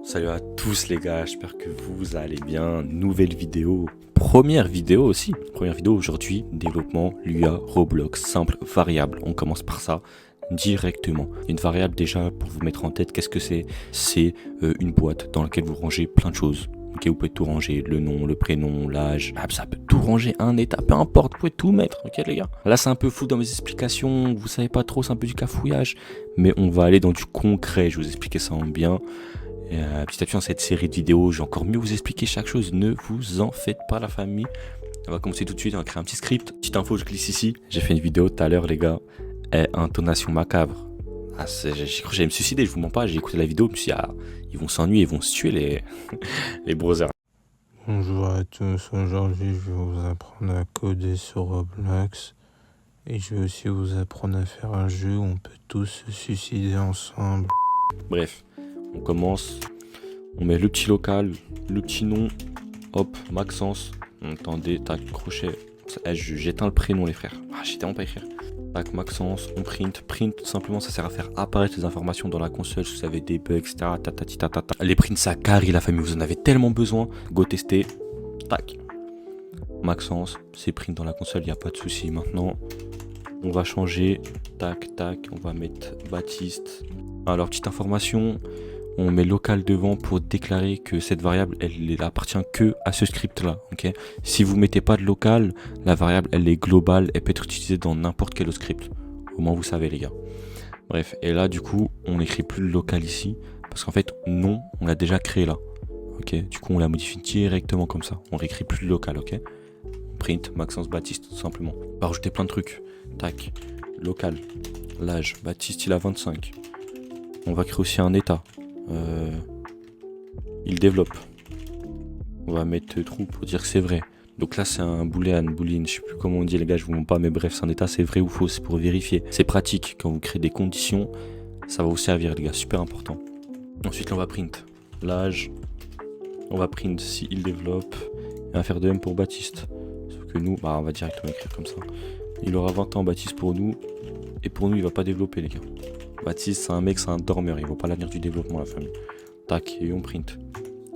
Salut à tous les gars, j'espère que vous allez bien. Nouvelle vidéo, première vidéo aussi. Première vidéo aujourd'hui, développement Lua Roblox simple variable. On commence par ça directement. Une variable déjà pour vous mettre en tête, qu'est-ce que c'est? C'est une boîte dans laquelle vous rangez plein de choses. Ok, vous pouvez tout ranger, le nom, le prénom, l'âge, ça peut tout ranger, un état, peu importe, vous pouvez tout mettre, ok les gars. Là c'est un peu fou dans mes explications, vous savez pas trop, c'est un peu du cafouillage, mais on va aller dans du concret, je vais vous expliquer ça en bien. Et petit à petit dans cette série de vidéos, je vais encore mieux vous expliquer chaque chose, ne vous en faites pas la famille. On va commencer tout de suite, on va créer un petit script. Petite info, je glisse ici, j'ai fait une vidéo tout à l'heure les gars, intonation macabre. J'ai cru que j'allais me suicider, je vous mens pas, j'ai écouté la vidéo, je me suis dit, ils vont s'ennuyer, ils vont se tuer les, les brothers. Bonjour à tous, aujourd'hui je vais vous apprendre à coder sur Roblox et je vais aussi vous apprendre à faire un jeu où on peut tous se suicider ensemble. Bref, on commence, on met le petit local, le petit nom, hop, Maxence, attendez, tac, crochet, j'éteins le prénom les frères, j'ai tellement pas écrire. Tac, Maxence, on print tout simplement ça sert à faire apparaître les informations dans la console si vous avez des bugs, etc. Les prints ça carry la famille, vous en avez tellement besoin, go tester, tac. Maxence, c'est print dans la console, il n'y a pas de souci. Maintenant, on va changer, tac, on va mettre Baptiste. Alors, petite information, on met local devant pour déclarer que cette variable, elle appartient que à ce script-là, ok? Si vous mettez pas de local, la variable, elle est globale, elle peut être utilisée dans n'importe quel autre script. Au moins, vous savez, les gars. Bref, et là, du coup, on n'écrit plus le local ici, parce qu'en fait, non, on l'a déjà créé là, ok? Du coup, on la modifie directement comme ça. On réécrit plus le local, ok? Print, Maxence, Baptiste, tout simplement. On va rajouter plein de trucs. Tac, local, l'âge, Baptiste, il a 25. On va créer aussi un état. Il développe. On va mettre true pour dire que c'est vrai. Donc là c'est un boolean, je sais plus comment on dit les gars, je vous montre pas, mais bref c'est un état, c'est vrai ou faux, c'est pour vérifier. C'est pratique, quand vous créez des conditions, ça va vous servir les gars, super important. Ensuite on va print l'âge, on va print si il développe, et on va faire de même pour Baptiste. Sauf que nous, on va directement écrire comme ça. Il aura 20 ans Baptiste pour nous, et pour nous il va pas développer les gars. Baptiste c'est un mec, c'est un dormeur, il voit pas l'avenir du développement la famille. Tac, et on print.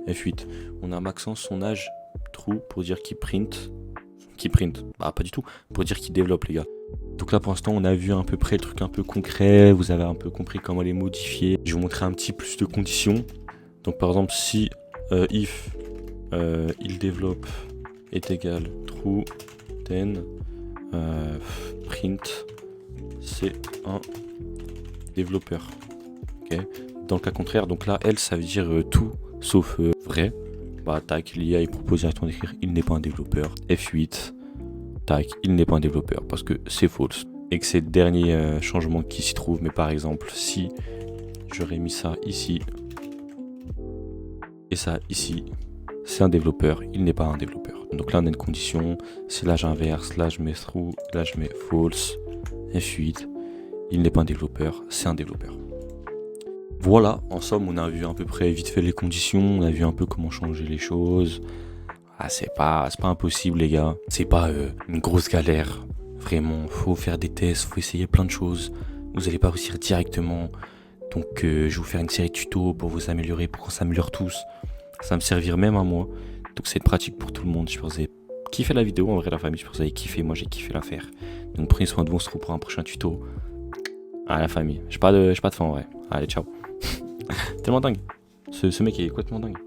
F8. On a Maxence, son âge, true, pour dire qu'il print. Pas du tout, pour dire qu'il développe les gars. Donc là pour l'instant on a vu à peu près le truc un peu concret, vous avez un peu compris comment les modifier. Je vais vous montrer un petit plus de conditions. Donc par exemple si if il développe est égal true, then print c'est un développeur. Ok. Dans le cas contraire, donc là, elle, ça veut dire tout sauf vrai. Tac, l'IA, il propose directement d'écrire il n'est pas un développeur. F8, tac, il n'est pas un développeur parce que c'est false. Et que c'est le dernier changement qui s'y trouve. Mais par exemple, si j'aurais mis ça ici et ça ici, c'est un développeur, il n'est pas un développeur. Donc là, on a une condition, c'est l'âge inverse, là je mets true, là je mets false. F8, il n'est pas un développeur, c'est un développeur. Voilà, en somme, on a vu à peu près vite fait les conditions, on a vu un peu comment changer les choses. C'est pas impossible les gars, c'est pas une grosse galère. Vraiment, faut faire des tests, faut essayer plein de choses. Vous allez pas réussir directement. Donc je vais vous faire une série de tutos pour vous améliorer, pour qu'on s'améliore tous. Ça va me servir même à moi. Donc c'est pratique pour tout le monde. Je pense que vous avez kiffé la vidéo, en vrai la famille, je pense que vous avez kiffé, moi j'ai kiffé la faire. Donc prenez soin de vous, on se retrouve pour un prochain tuto. La famille, j'ai pas de fin en vrai. Allez, ciao. Tellement dingue. Ce mec est complètement dingue.